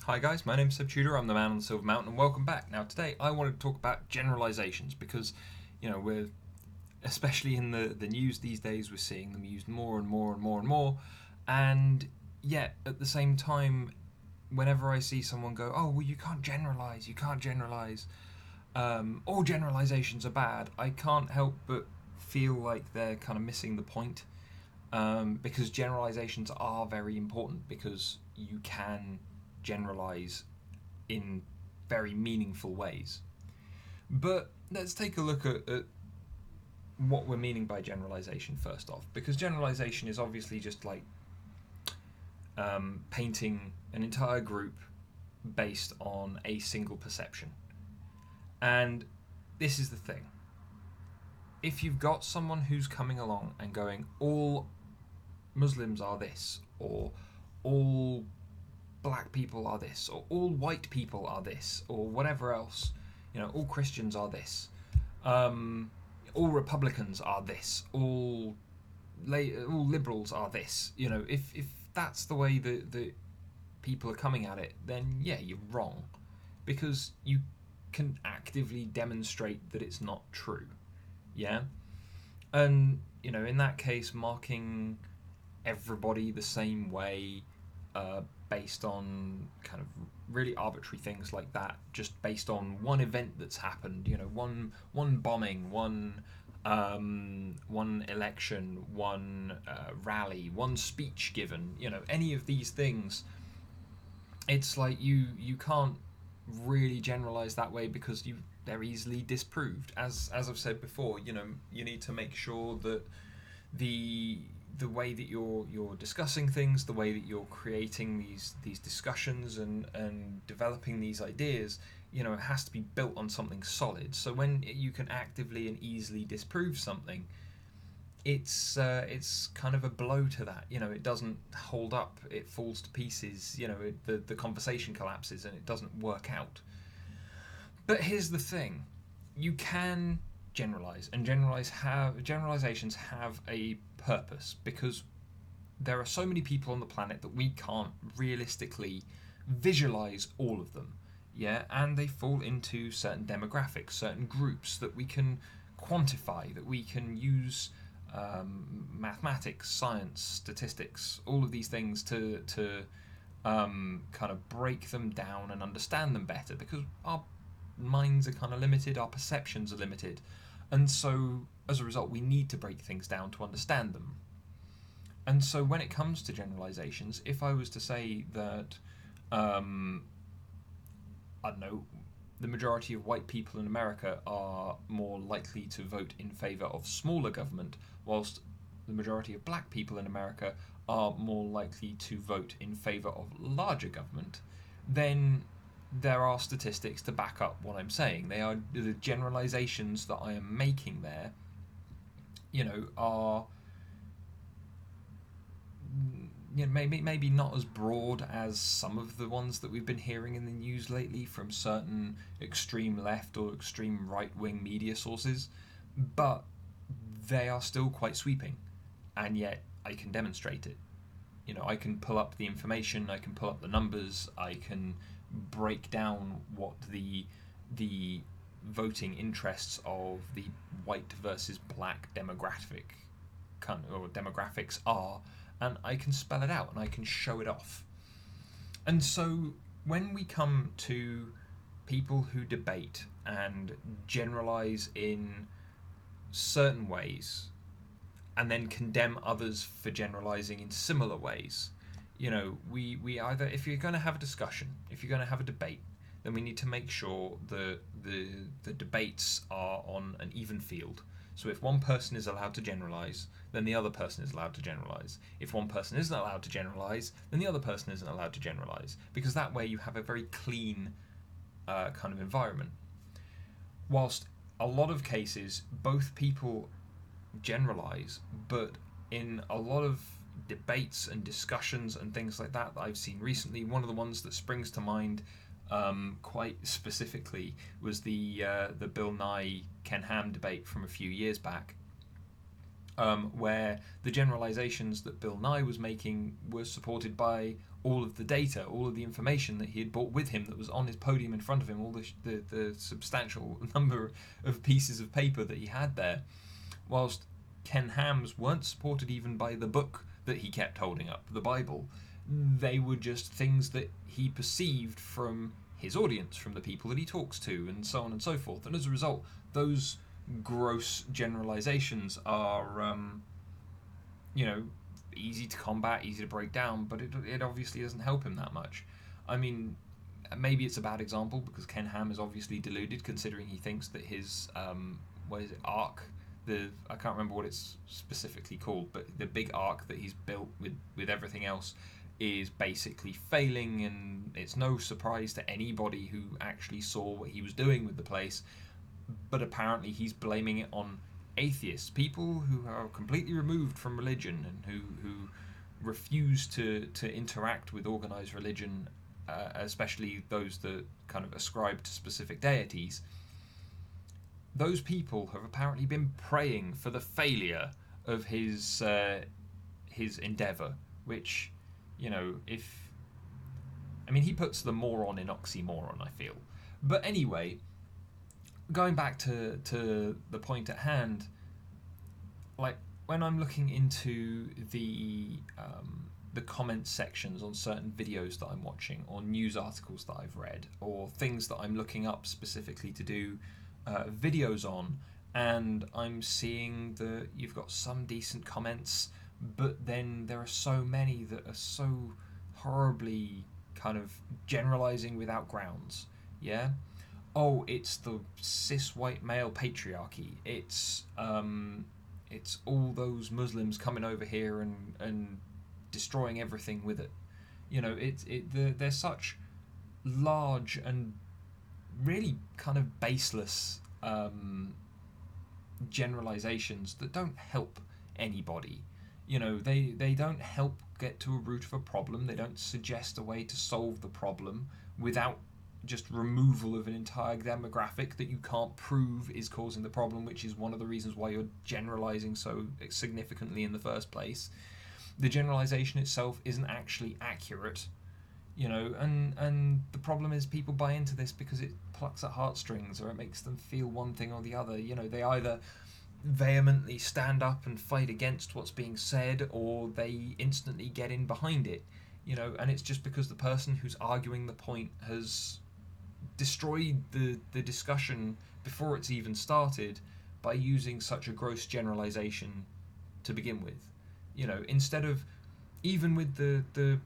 Hi guys, my name's Seb Tudor, I'm the man on the Silver Mountain, and welcome back. Now today I wanted to talk about generalisations because, we're, especially in the news these days, we're seeing them used more and more and more and more, and yet at the same time, whenever I see someone go, oh, well, you can't generalise, all generalisations are bad, I can't help but feel like they're kind of missing the point, because generalisations are very important because you can generalize in very meaningful ways. But let's take a look at what we're meaning by generalization first off, because generalization is obviously just like painting an entire group based on a single perception. And this is the thing. If you've got someone who's coming along and going, all Muslims are this, or all black people are this, or all white people are this, or whatever else, all Christians are this, all Republicans are this, all liberals are this. If that's the way that people are coming at it, then yeah, you're wrong, because you can actively demonstrate that it's not true. Yeah, and in that case, marking everybody the same way, based on kind of really arbitrary things like that, just based on one event that's happened, one bombing, one election, one rally, one speech given, any of these things. It's like you can't really generalize that way because they're easily disproved. As I've said before, you need to make sure that the the way that you're discussing things, the way that you're creating these discussions and developing these ideas, it has to be built on something solid. So when you can actively and easily disprove something, it's kind of a blow to that. It doesn't hold up. It falls to pieces. The conversation collapses and it doesn't work out. But here's the thing: you can generalize, and generalizations have a purpose, because there are so many people on the planet that we can't realistically visualize all of them. Yeah, and they fall into certain demographics, certain groups that we can quantify, that we can use mathematics, science, statistics, all of these things to kind of break them down and understand them better, because our minds are kind of limited, our perceptions are limited, and so as a result we need to break things down to understand them. And so when it comes to generalizations, if I was to say that, I don't know, the majority of white people in America are more likely to vote in favour of smaller government, whilst the majority of black people in America are more likely to vote in favour of larger government, then there are statistics to back up what I'm saying. They are the generalizations that I am making there, are maybe not as broad as some of the ones that we've been hearing in the news lately from certain extreme left or extreme right wing media sources, but they are still quite sweeping, and yet I can demonstrate it. I can pull up the information, I can pull up the numbers, I can break down what the voting interests of the white versus black demographics are, and I can spell it out and I can show it off. And so when we come to people who debate and generalize in certain ways and then condemn others for generalizing in similar ways, we either, if you're going to have a discussion, if you're going to have a debate, then we need to make sure that the debates are on an even field. So if one person is allowed to generalize, then the other person is allowed to generalize. If one person isn't allowed to generalize, then the other person isn't allowed to generalize, because that way you have a very clean kind of environment. Whilst a lot of cases both people generalize, but in a lot of debates and discussions and things like that I've seen recently, one of the ones that springs to mind quite specifically was the Bill Nye Ken Ham debate from a few years back, where the generalizations that Bill Nye was making were supported by all of the data, all of the information that he had brought with him that was on his podium in front of him, all the substantial number of pieces of paper that he had there, whilst Ken Ham's weren't supported even by the book that he kept holding up, the Bible. They were just things that he perceived from his audience, from the people that he talks to, and so on and so forth. And as a result, those gross generalizations are, easy to combat, easy to break down, but it obviously doesn't help him that much. I mean, maybe it's a bad example because Ken Ham is obviously deluded, considering he thinks that his arc, I can't remember what it's specifically called, but the big arc that he's built with everything else is basically failing, and it's no surprise to anybody who actually saw what he was doing with the place. But apparently he's blaming it on atheists, people who are completely removed from religion and who refuse to interact with organized religion, especially those that kind of ascribe to specific deities. Those people have apparently been praying for the failure of his endeavor, which, he puts the moron in oxymoron, I feel. But anyway, going back to the point at hand, like when I'm looking into the comment sections on certain videos that I'm watching, or news articles that I've read, or things that I'm looking up specifically to do videos on, and I'm seeing that you've got some decent comments, but then there are so many that are so horribly kind of generalizing without grounds. Yeah? Oh, it's the cis white male patriarchy. It's all those Muslims coming over here and destroying everything with it. They're such large and really kind of baseless generalizations that don't help anybody. They don't help get to a root of a problem. They don't suggest a way to solve the problem without just removal of an entire demographic that you can't prove is causing the problem, which is one of the reasons why you're generalizing so significantly in the first place. The generalization itself isn't actually accurate, and the problem is people buy into this because it plucks at heartstrings, or it makes them feel one thing or the other. They either vehemently stand up and fight against what's being said, or they instantly get in behind it, and it's just because the person who's arguing the point has destroyed the discussion before it's even started by using such a gross generalization to begin with. Instead of, even with the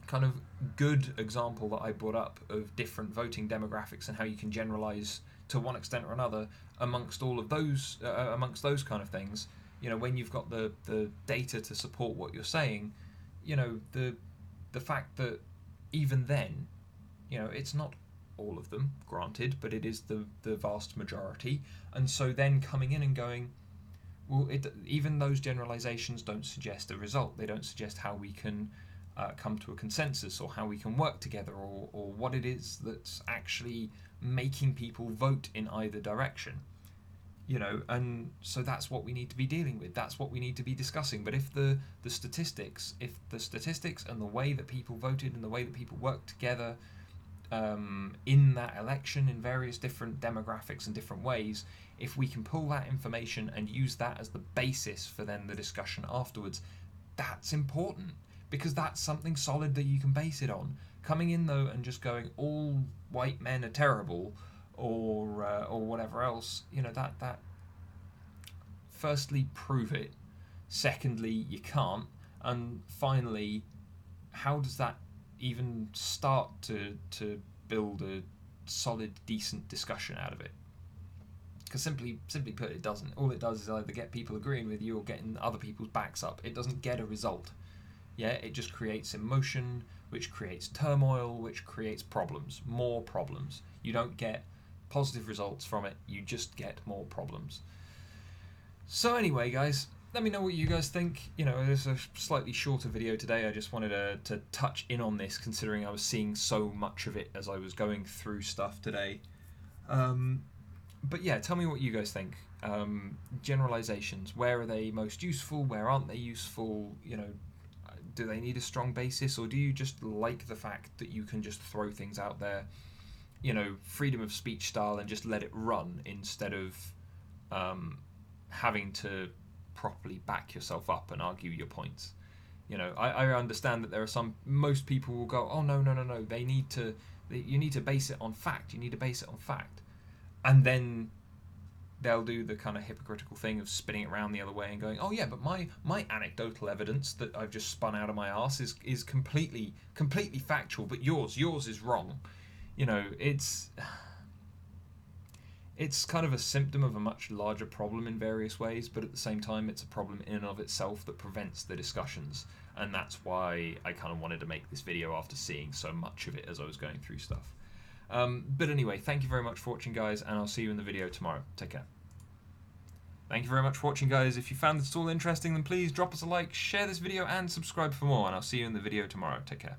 kind of good example that I brought up of different voting demographics and how you can generalize to one extent or another amongst all of those kind of things, when you've got the data to support what you're saying, the fact that even then, it's not all of them, granted, but it is the vast majority. And so then coming in and going, well, even those generalizations don't suggest a result. They don't suggest how we can come to a consensus, or how we can work together, or what it is that's actually making people vote in either direction. And so that's what we need to be dealing with. That's what we need to be discussing. But if the statistics and the way that people voted and the way that people worked together in that election in various different demographics and different ways, if we can pull that information and use that as the basis for then the discussion afterwards, that's important, because that's something solid that you can base it on. Coming in though and just going, all white men are terrible, or whatever else, that firstly, prove it. Secondly, you can't. And finally, how does that even start to build a solid, decent discussion out of it? Because simply put, it doesn't. All it does is either get people agreeing with you or getting other people's backs up. It doesn't get a result. Yeah, it just creates emotion, which creates turmoil, which creates problems, more problems. You don't get positive results from it, you just get more problems. So anyway, guys, let me know what you guys think. There's a slightly shorter video today. I just wanted to touch in on this, considering I was seeing so much of it as I was going through stuff today. But yeah, tell me what you guys think. Generalizations, where are they most useful? Where aren't they useful? do they need a strong basis, or do you just like the fact that you can just throw things out there, you know, freedom of speech style, and just let it run instead of having to properly back yourself up and argue your points? You know, I understand that there are most people will go, oh no, you need to base it on fact, and then they'll do the kind of hypocritical thing of spinning it around the other way and going, oh yeah, but my anecdotal evidence that I've just spun out of my arse is completely factual, but yours is wrong. You know, it's kind of a symptom of a much larger problem in various ways, but at the same time it's a problem in and of itself that prevents the discussions, and that's why I kind of wanted to make this video after seeing so much of it as I was going through stuff. But anyway, thank you very much for watching, guys, and I'll see you in the video tomorrow. Take care. Thank you very much for watching, guys. If you found this all interesting, then please drop us a like, share this video, and subscribe for more, and I'll see you in the video tomorrow. Take care.